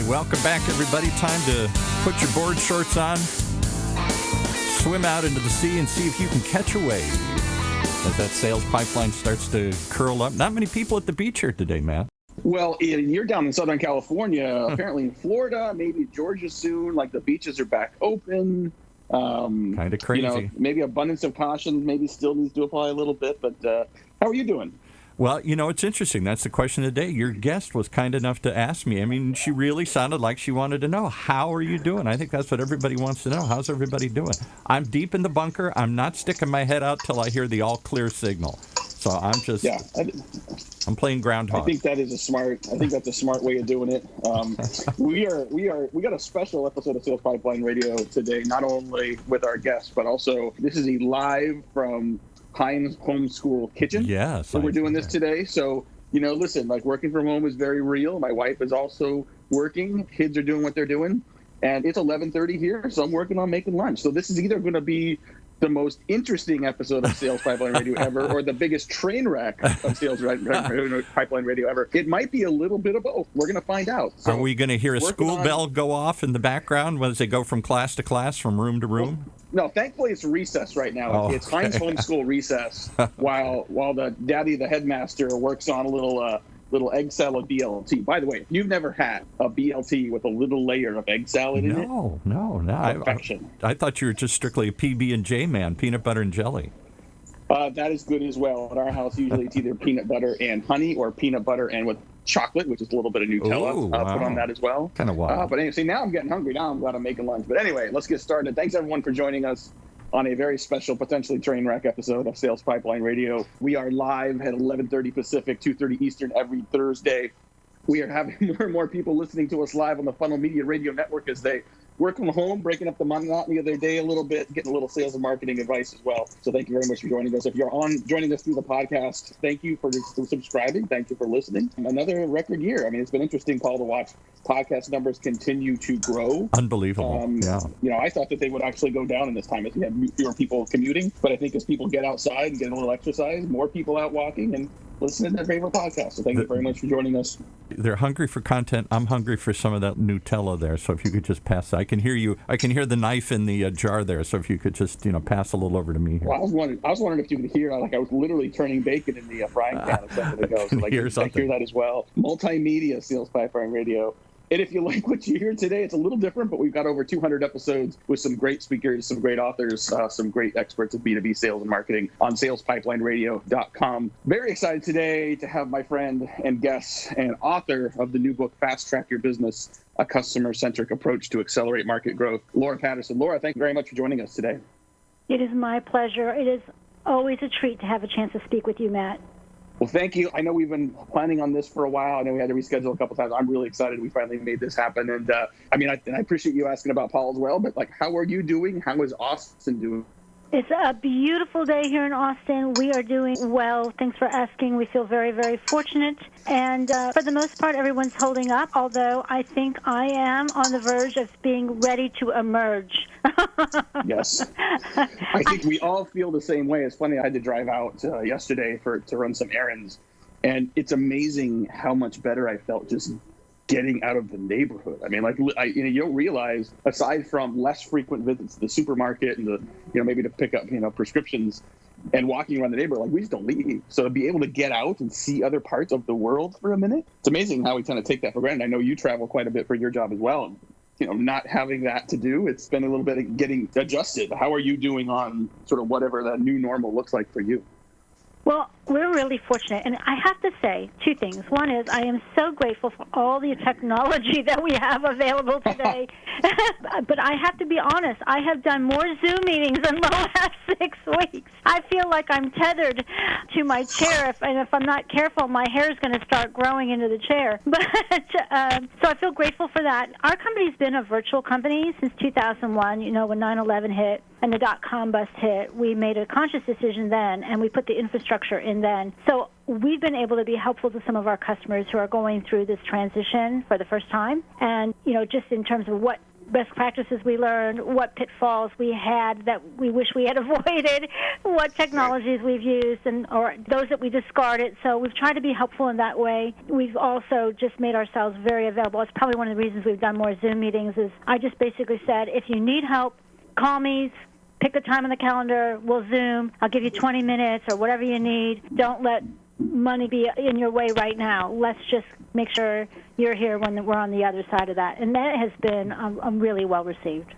welcome back, everybody. Time to put your board shorts on, swim out into the sea, and see if you can catch a wave as that sales pipeline starts to curl up. Not many people at the beach here today, Matt. Well, you're down in Southern California, apparently in Florida, maybe Georgia soon. Like the beaches are back open. Kind of crazy. You know, maybe abundance of caution maybe still needs to apply a little bit. But how are you doing? Well, you know, it's interesting. That's the question of the day. Your guest was kind enough to ask me. I mean, she really sounded like she wanted to know, how are you doing? I think that's what everybody wants to know. How's everybody doing? I'm deep in the bunker. I'm not sticking my head out till I hear the all clear signal. So I'm just, I'm playing groundhog. I think that's a smart way of doing it. We got a special episode of Sales Pipeline Radio today, not only with our guests, but also this is a live from Heinz Homeschool Kitchen. Yes. So we're doing this today. So, you know, listen, like working from home is very real. My wife is also working. Kids are doing what they're doing. And it's 11:30 here, so I'm working on making lunch. So this is either going to be the most interesting episode of Sales Pipeline Radio ever or the biggest train wreck of Sales Pipeline Radio ever. It might be a little bit of both. We're going to find out. So are we going to hear a school bell go off in the background as they go from class to class, from room to room? No, thankfully it's recess right now. It's Heinz Homeschool recess while the headmaster works on a little egg salad BLT. By the way, if you've never had a BLT with a little layer of egg salad in it, no. Perfection. I thought you were just strictly a PB&J man, peanut butter and jelly. That is good as well. At our house, usually it's either peanut butter and honey or peanut butter and with chocolate, which is a little bit of Nutella put on that as well. Kind of wild. But anyway, see, now I'm getting hungry. Now I'm glad I'm making lunch. But anyway, let's get started. Thanks, everyone, for joining us on a very special, potentially train wreck episode of Sales Pipeline Radio. We are live at 11:30 Pacific, 2:30 Eastern every Thursday. We are having more and more people listening to us live on the Funnel Media Radio Network as they work from home, breaking up the monotony of their day a little bit, getting a little sales and marketing advice as well. So thank you very much for joining us. If you're joining us through the podcast, thank you for subscribing. Thank you for listening. Another record year. I mean, it's been interesting, Paul, to watch podcast numbers continue to grow. Unbelievable. You know, I thought that they would actually go down in this time as we have fewer people commuting. But I think as people get outside and get a little exercise, more people out walking and listening to their favorite podcast. So thank you very much for joining us. They're hungry for content. I'm hungry for some of that Nutella there. So if you could just pass, I can hear you. I can hear the knife in the jar there. So if you could just, pass a little over to me here. Well, I was wondering if you could hear, like I was literally turning bacon in the frying pan a second ago. So I hear that as well. Multimedia Sales Pipeline Radio. And if you like what you hear today, it's a little different, but we've got over 200 episodes with some great speakers, some great authors, some great experts in B2B sales and marketing on salespipelineradio.com. Very excited today to have my friend and guest and author of the new book, Fast Track Your Business, A Customer-Centric Approach to Accelerate Market Growth, Laura Patterson. Laura, thank you very much for joining us today. It is my pleasure. It is always a treat to have a chance to speak with you, Matt. Well, thank you. I know we've been planning on this for a while. I know we had to reschedule a couple times. I'm really excited we finally made this happen. And I appreciate you asking about Paul as well. But how are you doing? How is Austin doing? It's a beautiful day here in Austin. We are doing well. Thanks for asking. We feel very, very fortunate. And for the most part, everyone's holding up, although I think I am on the verge of being ready to emerge. Yes. I think we all feel the same way. It's funny, I had to drive out yesterday to run some errands, and it's amazing how much better I felt just getting out of the neighborhood. I mean, you don't realize, aside from less frequent visits to the supermarket and maybe to pick up prescriptions and walking around the neighborhood, we just don't leave. So to be able to get out and see other parts of the world for a minute, it's amazing how we kind of take that for granted. I know you travel quite a bit for your job as well. Not having that to do, it's been a little bit of getting adjusted. How are you doing on sort of whatever that new normal looks like for you? Well, we're really fortunate, and I have to say two things. One is I am so grateful for all the technology that we have available today. But I have to be honest, I have done more Zoom meetings in the last 6 weeks. I feel like I'm tethered to my chair, and if I'm not careful, my hair is going to start growing into the chair. But so I feel grateful for that. Our company's been a virtual company since 2001. When 9/11 hit and the dot-com bust hit, we made a conscious decision then, and we put the infrastructure in then. So we've been able to be helpful to some of our customers who are going through this transition for the first time. And, just in terms of what best practices we learned, what pitfalls we had that we wish we had avoided, what technologies we've used, or those that we discarded. So we've tried to be helpful in that way. We've also just made ourselves very available. It's probably one of the reasons we've done more Zoom meetings is I just basically said, if you need help, call me, pick a time on the calendar, we'll Zoom, I'll give you 20 minutes or whatever you need. Don't let money be in your way right now. Let's just make sure you're here when we're on the other side of that. And that has been really well received.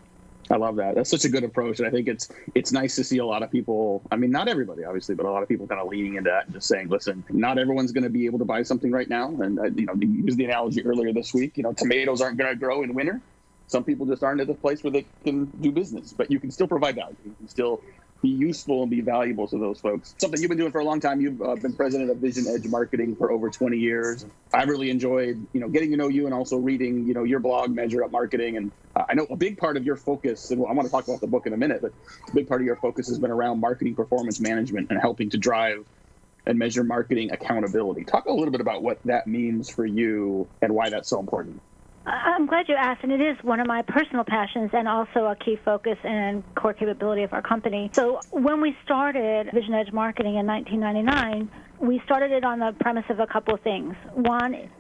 I love that. That's such a good approach. And I think it's nice to see a lot of people, I mean, not everybody, obviously, but a lot of people kind of leaning into that and just saying, listen, not everyone's going to be able to buy something right now. And, you used the analogy earlier this week, tomatoes aren't going to grow in winter. Some people just aren't at the place where they can do business, but you can still provide value. You can still be useful and be valuable to those folks. Something you've been doing for a long time. You've been president of Vision Edge Marketing for over 20 years. I really enjoyed, getting to know you and also reading, your blog, Measure Up Marketing. And I know a big part of your focus, and I want to talk about the book in a minute, but a big part of your focus has been around marketing performance management and helping to drive and measure marketing accountability. Talk a little bit about what that means for you and why that's so important. I'm glad you asked, and it is one of my personal passions and also a key focus and core capability of our company. So when we started Vision Edge Marketing in 1999, we started it on the premise of a couple of things. One,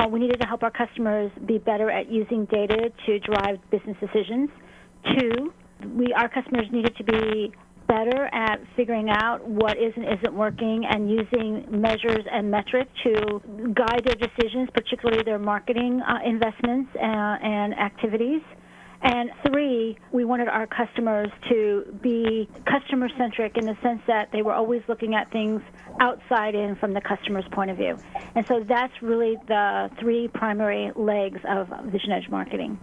we needed to help our customers be better at using data to drive business decisions. Two, our customers needed to be better at figuring out what is and isn't working and using measures and metrics to guide their decisions, particularly their marketing investments and activities. And three, we wanted our customers to be customer-centric in the sense that they were always looking at things outside in from the customer's point of view. And so that's really the three primary legs of Vision Edge Marketing.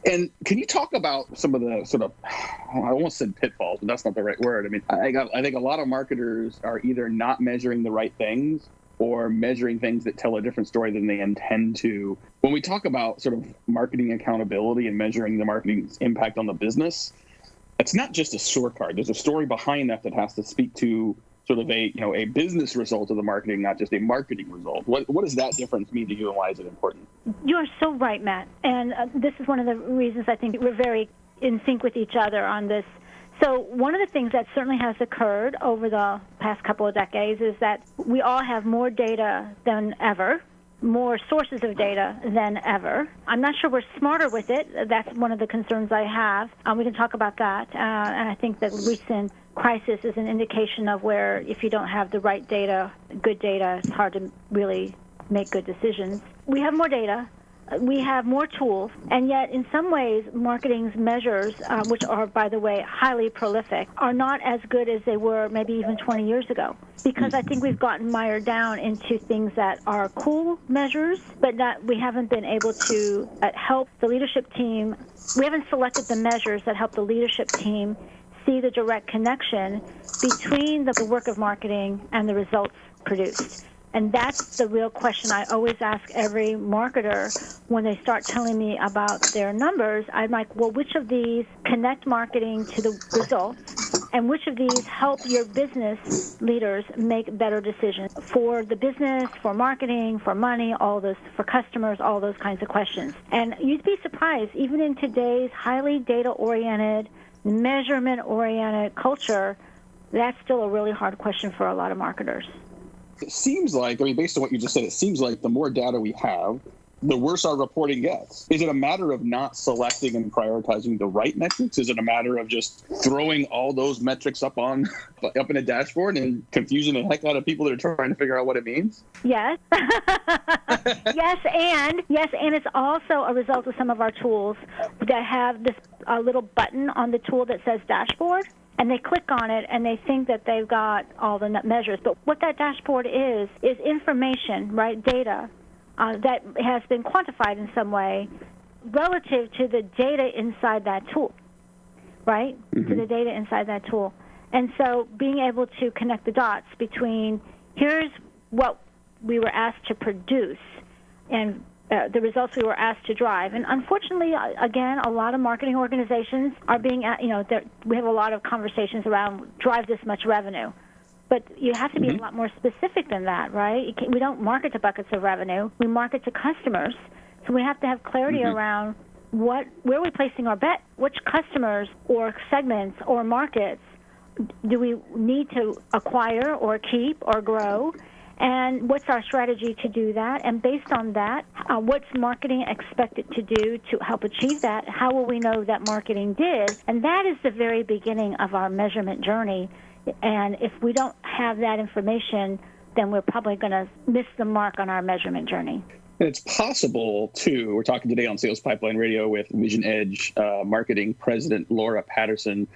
And can you talk about some of the sort of, I almost said pitfalls, but that's not the right word. I mean, I think a lot of marketers are either not measuring the right things or measuring things that tell a different story than they intend to. When we talk about sort of marketing accountability and measuring the marketing's impact on the business, it's not just a scorecard. There's a story behind that has to speak to sort of a business result of the marketing, not just a marketing result. What does that difference mean to you, and why is it important? You are so right, Matt. And this is one of the reasons I think we're very in sync with each other on this. So one of the things that certainly has occurred over the past couple of decades is that we all have more data than ever, more sources of data than ever. I'm not sure we're smarter with it. That's one of the concerns I have. We can talk about that. And I think that recent crisis is an indication of where if you don't have the right data, good data, it's hard to really make good decisions. We have more data. We have more tools, and yet in some ways marketing's measures, which are, by the way, highly prolific, are not as good as they were maybe even 20 years ago, because I think we've gotten mired down into things that are cool measures, but that we haven't been able to help the leadership team. We haven't selected the measures that help the leadership team see the direct connection between the work of marketing and the results produced. And that's the real question I always ask every marketer when they start telling me about their numbers. I'm like, well, which of these connect marketing to the results, and which of these help your business leaders make better decisions for the business, for marketing, for money, all those, for customers, all those kinds of questions. And you'd be surprised, even in today's highly data-oriented, measurement-oriented culture, that's still a really hard question for a lot of marketers. It seems like, based on what you just said, it seems like the more data we have, the worse our reporting gets. Is it a matter of not selecting and prioritizing the right metrics? Is it a matter of just throwing all those metrics up in a dashboard and confusing the heck out of people that are trying to figure out what it means? Yes. Yes, and it's also a result of some of our tools that have this little button on the tool that says dashboard. And they click on it, and they think that they've got all the measures. But what that dashboard is information, right, data, that has been quantified in some way relative to the data inside that tool, right, to the data inside that tool. And so being able to connect the dots between here's what we were asked to produce and the results we were asked to drive. And unfortunately, again, a lot of marketing organizations are being, we have a lot of conversations around drive this much revenue. But you have to be a lot more specific than that, right? We don't market to buckets of revenue. We market to customers. So we have to have clarity around where are we placing our bet? Which customers or segments or markets do we need to acquire or keep or grow? And what's our strategy to do that? And based on that, what's marketing expected to do to help achieve that? How will we know that marketing did? And that is the very beginning of our measurement journey. And if we don't have that information, then we're probably going to miss the mark on our measurement journey. And it's possible, too, we're talking today on Sales Pipeline Radio with Vision Edge marketing president Laura Patterson.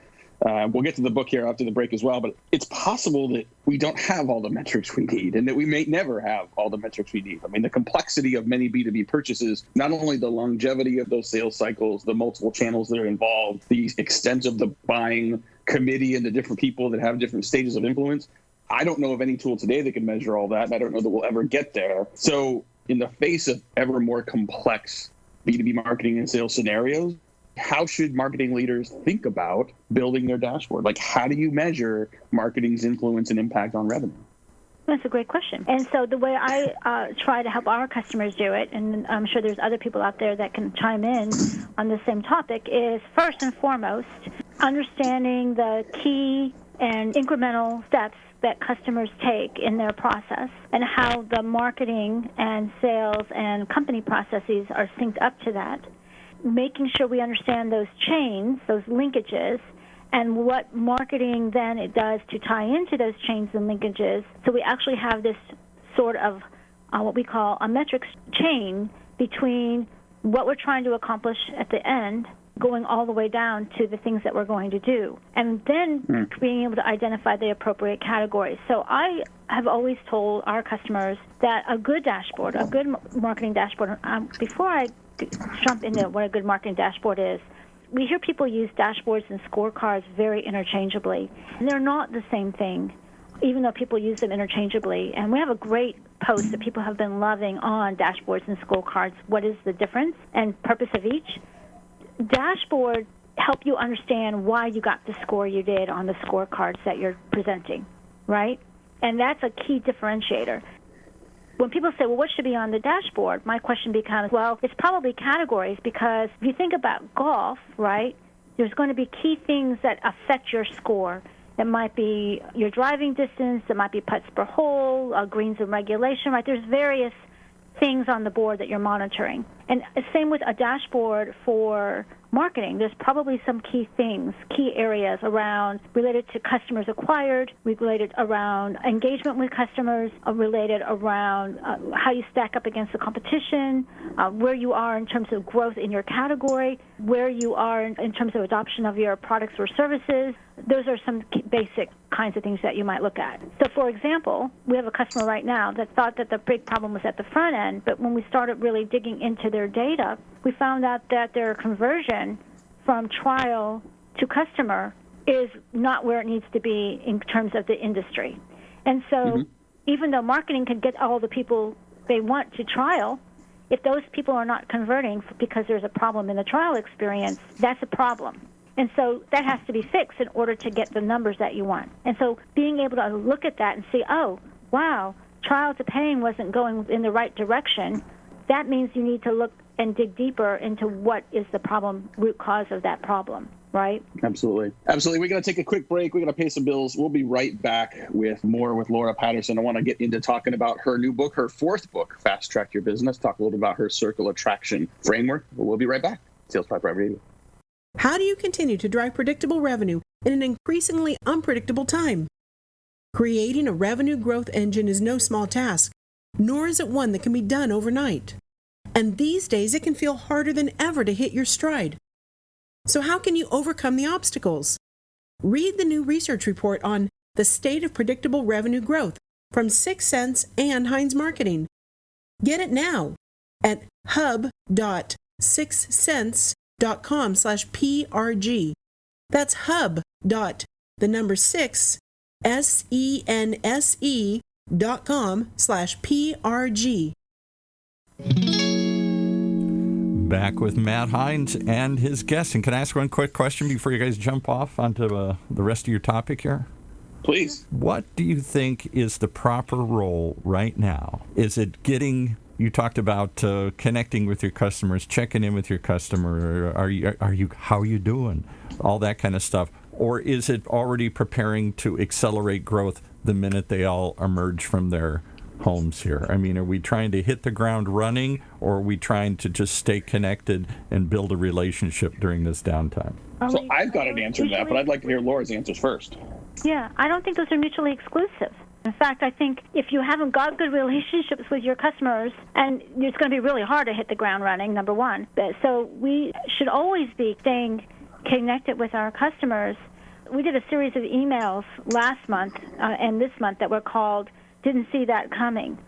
We'll get to the book here after the break as well, but it's possible that we don't have all the metrics we need and that we may never have all the metrics we need. I mean, the complexity of many B2B purchases, not only the longevity of those sales cycles, the multiple channels that are involved, the extent of the buying committee and the different people that have different stages of influence. I don't know of any tool today that can measure all that, and I don't know that we'll ever get there. So in the face of ever more complex B2B marketing and sales scenarios, how should marketing leaders think about building their dashboard? Like, how do you measure marketing's influence and impact on revenue? That's a great question. And so the way I try to help our customers do it, and I'm sure there's other people out there that can chime in on the same topic, is first and foremost, understanding the key and incremental steps that customers take in their process and how the marketing and sales and company processes are synced up to that. Making sure we understand those chains, those linkages, and what marketing then it does to tie into those chains and linkages. So we actually have this sort of what we call a metrics chain between what we're trying to accomplish at the end, going all the way down to the things that we're going to do, and then being able to identify the appropriate categories. So I have always told our customers that a good dashboard, a good marketing dashboard, before I jump into what a good marketing dashboard is, we hear people use dashboards and scorecards very interchangeably, and they're not the same thing, even though people use them interchangeably. And we have a great post that people have been loving on dashboards and scorecards. What is the difference and purpose of each? Dashboards help you understand why you got the score you did on the scorecards that you're presenting, right? And that's a key differentiator. When people say, well, what should be on the dashboard? My question becomes, well, it's probably categories, because if you think about golf, right, there's going to be key things that affect your score. It might be your driving distance. It might be putts per hole, greens and regulation, right? There's various things on the board that you're monitoring. And same with a dashboard for marketing. There's probably some key things, key areas around related to customers acquired, related around engagement with customers, related around how you stack up against the competition, where you are in terms of growth in your category, where you are in terms of adoption of your products or services. Those are some basic kinds of things that you might look at. So, for example, we have a customer right now that thought that the big problem was at the front end, but when we started really digging into their data, we found out that their conversion from trial to customer is not where it needs to be in terms of the industry. And so even though marketing can get all the people they want to trial, if those people are not converting because there's a problem in the trial experience, that's a problem. And so that has to be fixed in order to get the numbers that you want. And so being able to look at that and see, oh, wow, trial to paying wasn't going in the right direction, that means you need to look and dig deeper into what is the problem, root cause of that problem, right? Absolutely. Absolutely. We're going to take a quick break. We're going to pay some bills. We'll be right back with more with Laura Patterson. I want to get into talking about her new book, her fourth book, Fast Track Your Business, talk a little bit about her circle attraction framework. But we'll be right back. Sales Pipeline Radio. How do you continue to drive predictable revenue in an increasingly unpredictable time? Creating a revenue growth engine is no small task, nor is it one that can be done overnight. And these days, it can feel harder than ever to hit your stride. So how can you overcome the obstacles? Read the new research report on the state of predictable revenue growth from 6 Sense and Heinz Marketing. Get it now at hub.6sense.com/PRG. That's hub.6 sense.com/PRG. Back with Matt Heinz and his guests. And can I ask one quick question before you guys jump off onto the rest of your topic here? Please. What do you think is the proper role right now? Is it getting You talked about connecting with your customers, checking in with your customer. How are you doing? All that kind of stuff. Or is it already preparing to accelerate growth the minute they all emerge from their homes here? I mean, are we trying to hit the ground running, or are we trying to just stay connected and build a relationship during this downtime? So I've got an answer to that, but I'd like to hear Laura's answers first. Yeah, I don't think those are mutually exclusive. In fact, I think if you haven't got good relationships with your customers, and it's going to be really hard to hit the ground running, number one. So we should always be staying connected with our customers. We did a series of emails last month and this month that were called Didn't See That Coming.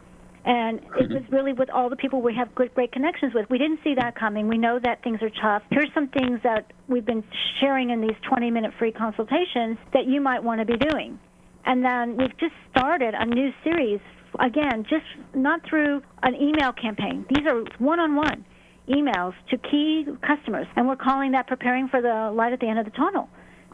And it was really with all the people we have great connections with. We didn't see that coming. We know that things are tough. Here's some things that we've been sharing in these 20-minute free consultations that you might want to be doing. And then we've just started a new series, again, just not through an email campaign. These are one-on-one emails to key customers, and we're calling that preparing for the light at the end of the tunnel.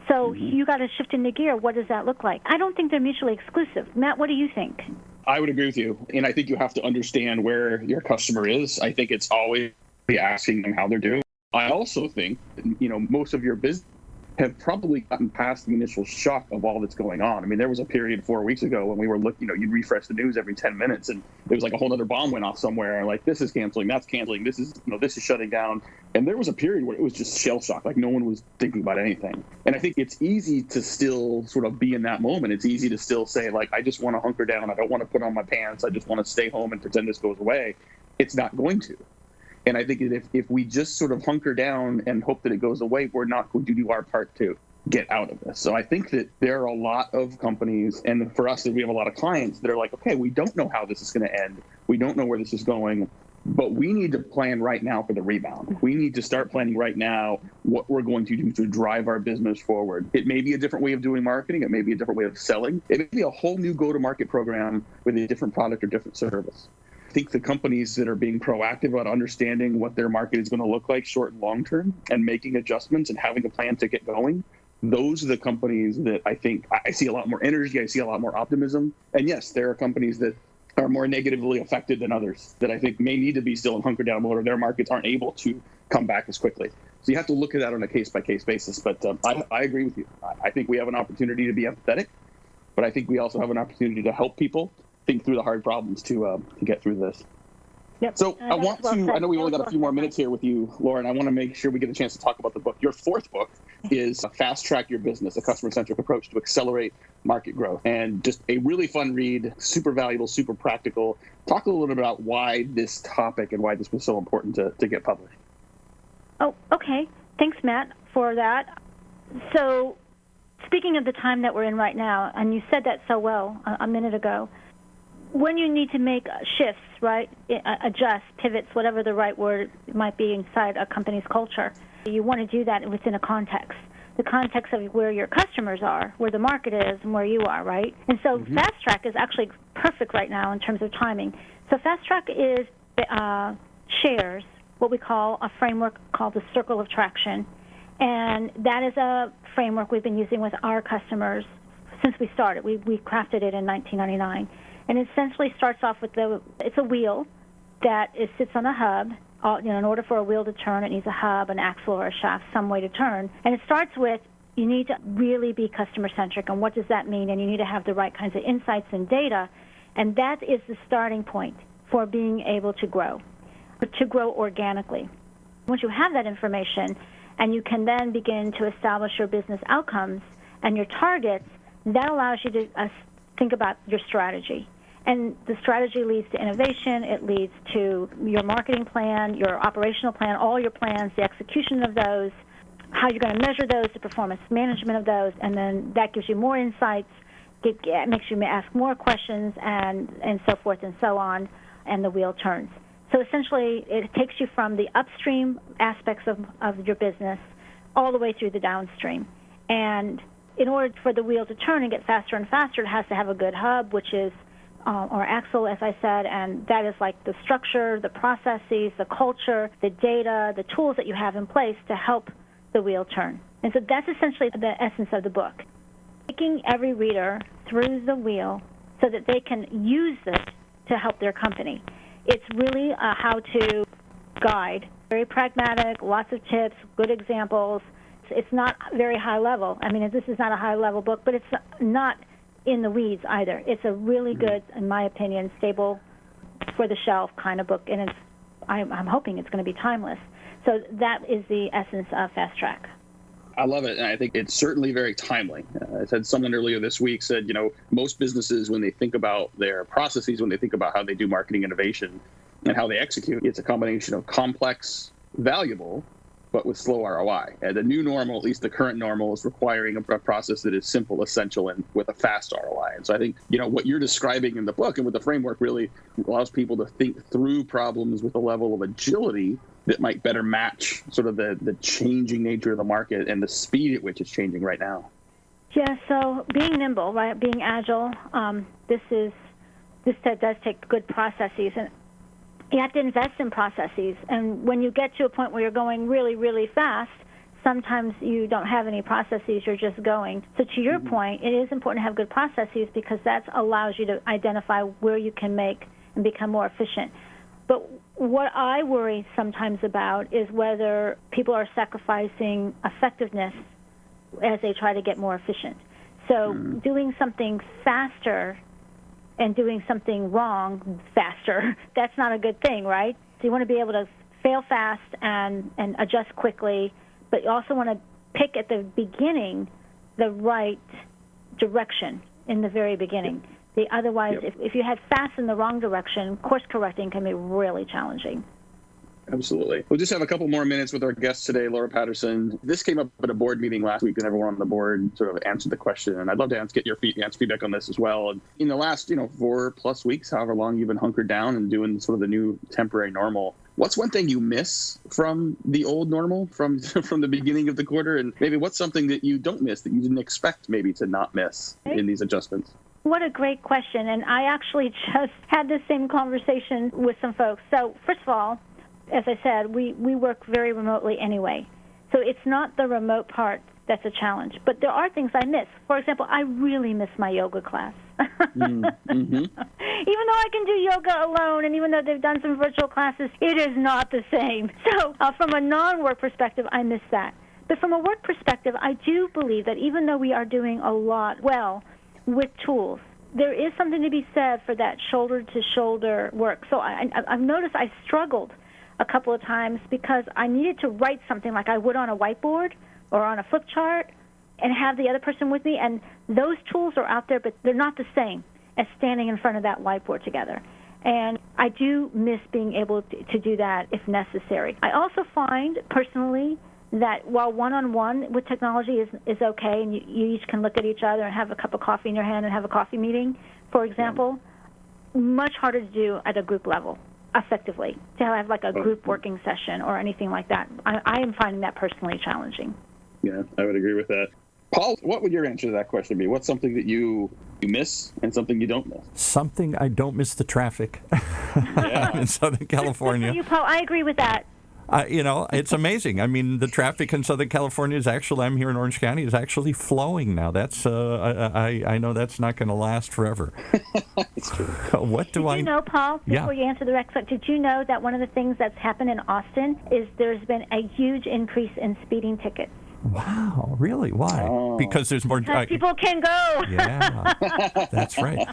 So you got to shift into gear. What does that look like? I don't think they're mutually exclusive. Matt, what do you think? I would agree with you. And I think you have to understand where your customer is. I think it's always be asking them how they're doing. I also think, most of your business have probably gotten past the initial shock of all that's going on. I mean, there was a period 4 weeks ago when we were looking, you'd refresh the news every 10 minutes and there was like a whole other bomb went off somewhere. Like, this is canceling, that's canceling, this is shutting down. And there was a period where it was just shell shock. Like, no one was thinking about anything. And I think it's easy to still sort of be in that moment. It's easy to still say, like, I just want to hunker down. I don't want to put on my pants. I just want to stay home and pretend this goes away. It's not going to. And I think if we just sort of hunker down and hope that it goes away, we're not going to do our part to get out of this. So I think that there are a lot of companies, and for us, we have a lot of clients that are like, okay, we don't know how this is going to end. We don't know where this is going, but we need to plan right now for the rebound. We need to start planning right now what we're going to do to drive our business forward. It may be a different way of doing marketing. It may be a different way of selling. It may be a whole new go-to-market program with a different product or different service. I think the companies that are being proactive about understanding what their market is going to look like short and long term and making adjustments and having a plan to get going, those are the companies that I think I see a lot more energy. I see a lot more optimism. And yes, there are companies that are more negatively affected than others that I think may need to be still in hunker down mode, or their markets aren't able to come back as quickly. So you have to look at that on a case-by-case basis. But I agree with you. I think we have an opportunity to be empathetic, but I think we also have an opportunity to help people think through the hard problems to get through this. Yep. So I know we only got a few more minutes here with you, Laura, and I want to make sure we get a chance to talk about the book. Your fourth book is Fast Track Your Business, a customer-centric approach to accelerate market growth. And just a really fun read, super valuable, super practical. Talk a little bit about why this topic and why this was so important to get published. Oh, okay. Thanks, Matt, for that. So speaking of the time that we're in right now, and you said that so well a minute ago, when you need to make shifts, right, adjust, pivots, whatever the right word might be inside a company's culture, you want to do that within a context, the context of where your customers are, where the market is, and where you are, right? And so Fast Track is actually perfect right now in terms of timing. So Fast Track is shares what we call a framework called the Circle of Traction, and that is a framework we've been using with our customers since we started. We crafted it in 1999. And it essentially starts off with it's a wheel that sits on a hub. In order for a wheel to turn, it needs a hub, an axle, or a shaft, some way to turn. And it starts with you need to really be customer-centric, and what does that mean? And you need to have the right kinds of insights and data. And that is the starting point for being able to grow organically. Once you have that information, and you can then begin to establish your business outcomes and your targets, that allows you to think about your strategy. And the strategy leads to innovation. It leads to your marketing plan, your operational plan, all your plans, the execution of those, how you're going to measure those, the performance management of those, and then that gives you more insights, makes you ask more questions, and so forth and so on, and the wheel turns. So essentially, it takes you from the upstream aspects of your business all the way through the downstream. And in order for the wheel to turn and get faster and faster, it has to have a good hub, which is, or axle, as I said, and that is like the structure, the processes, the culture, the data, the tools that you have in place to help the wheel turn. And so that's essentially the essence of the book. Taking every reader through the wheel so that they can use it to help their company. It's really a how-to guide, very pragmatic, lots of tips, good examples. It's not very high level. I mean, this is not a high-level book, but it's not in the weeds either. It's a really good, in my opinion, stable for the shelf kind of book, and I'm hoping it's going to be timeless. So that is the essence of Fast Track. I love it, and I think it's certainly very timely. I said someone earlier this week said, most businesses, when they think about their processes, when they think about how they do marketing innovation and how they execute, it's a combination of complex, valuable, but with slow ROI. And the new normal, at least the current normal, is requiring a process that is simple, essential, and with a fast ROI. And so I think, what you're describing in the book and with the framework really allows people to think through problems with a level of agility that might better match sort of the changing nature of the market and the speed at which it's changing right now. Yeah, so being nimble, right, being agile, this does take good processes, and you have to invest in processes. And when you get to a point where you're going really, really fast, sometimes you don't have any processes, you're just going. So to your point, it is important to have good processes because that allows you to identify where you can make and become more efficient. But what I worry sometimes about is whether people are sacrificing effectiveness as they try to get more efficient. So doing something faster and doing something wrong faster, that's not a good thing, right? So you want to be able to fail fast and adjust quickly, but you also want to pick at the beginning the right direction in the very beginning. Otherwise, if you head fast in the wrong direction, course correcting can be really challenging. Absolutely. We'll just have a couple more minutes with our guest today, Laura Patterson. This came up at a board meeting last week, and everyone on the board sort of answered the question. And I'd love to get your feedback on this as well. And in the last, 4+ weeks, however long you've been hunkered down and doing sort of the new temporary normal, what's one thing you miss from the old normal, from the beginning of the quarter? And maybe what's something that you don't miss that you didn't expect maybe to not miss in these adjustments? What a great question. And I actually just had the same conversation with some folks. So first of all, as I said, we work very remotely anyway. So it's not the remote part that's a challenge. But there are things I miss. For example, I really miss my yoga class. Even though I can do yoga alone, and even though they've done some virtual classes, it is not the same. So from a non-work perspective, I miss that. But from a work perspective, I do believe that even though we are doing a lot well with tools, there is something to be said for that shoulder-to-shoulder work. So I've noticed I struggled a couple of times because I needed to write something like I would on a whiteboard or on a flip chart and have the other person with me, and those tools are out there, but they're not the same as standing in front of that whiteboard together. And I do miss being able to do that if necessary. I also find, personally, that while one-on-one with technology is okay, and you each can look at each other and have a cup of coffee in your hand and have a coffee meeting, for example, much harder to do at a group level effectively, to have like a group working session or anything like that. I am finding that personally challenging. Yeah, I would agree with that. Paul, what would your answer to that question be? What's something that you miss and something you don't miss? Something I don't miss the traffic in Southern California. You, Paul, I agree with that. It's amazing. I mean, the traffic in Southern California is actually, I'm here in Orange County, is actually flowing now. That's, I know that's not going to last forever. It's true. What do I... Did you know, Paul, before you answer the next question, did you know that one of the things that's happened in Austin is there's been a huge increase in speeding tickets? Wow, really? Why? Oh. Because there's more... Because people can go. Yeah, that's right.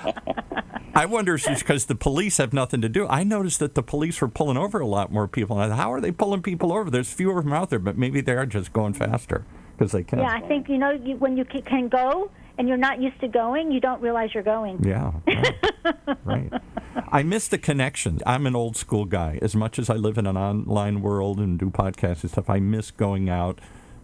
I wonder if it's because the police have nothing to do. I noticed that the police were pulling over a lot more people. And how are they pulling people over? There's fewer of them out there, but maybe they are just going faster because they can. Yeah, I think, when you can go and you're not used to going, you don't realize you're going. Yeah, right. I miss the connection. I'm an old school guy. As much as I live in an online world and do podcasts and stuff, I miss going out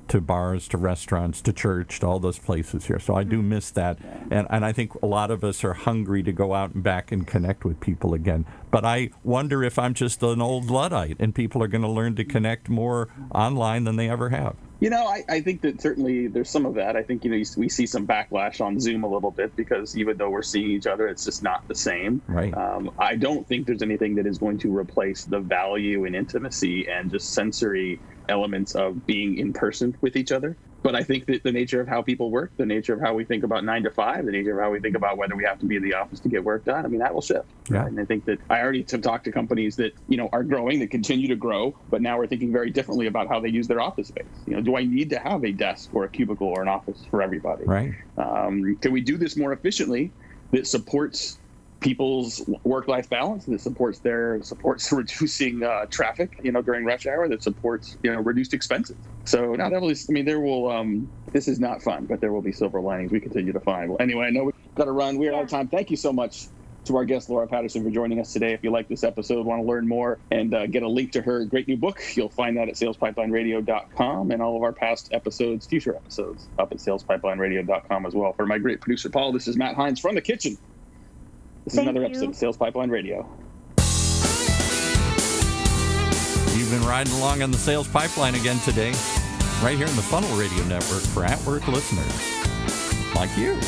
to bars, to restaurants, to church, to all those places here. So I do miss that. And I think a lot of us are hungry to go out and back and connect with people again. But I wonder if I'm just an old Luddite and people are going to learn to connect more online than they ever have. I think that certainly there's some of that. I think, we see some backlash on Zoom a little bit because even though we're seeing each other, it's just not the same. Right. I don't think there's anything that is going to replace the value and intimacy and just sensory elements of being in person with each other. But I think that the nature of how people work, the nature of how we think about 9 to 5, the nature of how we think about whether we have to be in the office to get work done, I mean, that will shift. Yeah. Right? And I think that I already have talked to companies that, are growing, that continue to grow, but now we're thinking very differently about how they use their office space. Do I need to have a desk or a cubicle or an office for everybody? Right. Can we do this more efficiently that supports people's work-life balance, that supports reducing traffic, during rush hour, that supports, reduced expenses. So now this is not fun, but there will be silver linings we continue to find. Well, anyway, I know we've got to run. We're out of time. Thank you so much to our guest, Laura Patterson, for joining us today. If you like this episode, want to learn more, and get a link to her great new book, you'll find that at salespipelines.radio.com, and all of our past episodes, future episodes, up at salespipelines.radio.com as well. For my great producer, Paul, this is Matt Hines from the kitchen. This is another episode of Sales Pipeline Radio. You've been riding along on the Sales Pipeline again today, right here in the Funnel Radio Network for at-work listeners like you.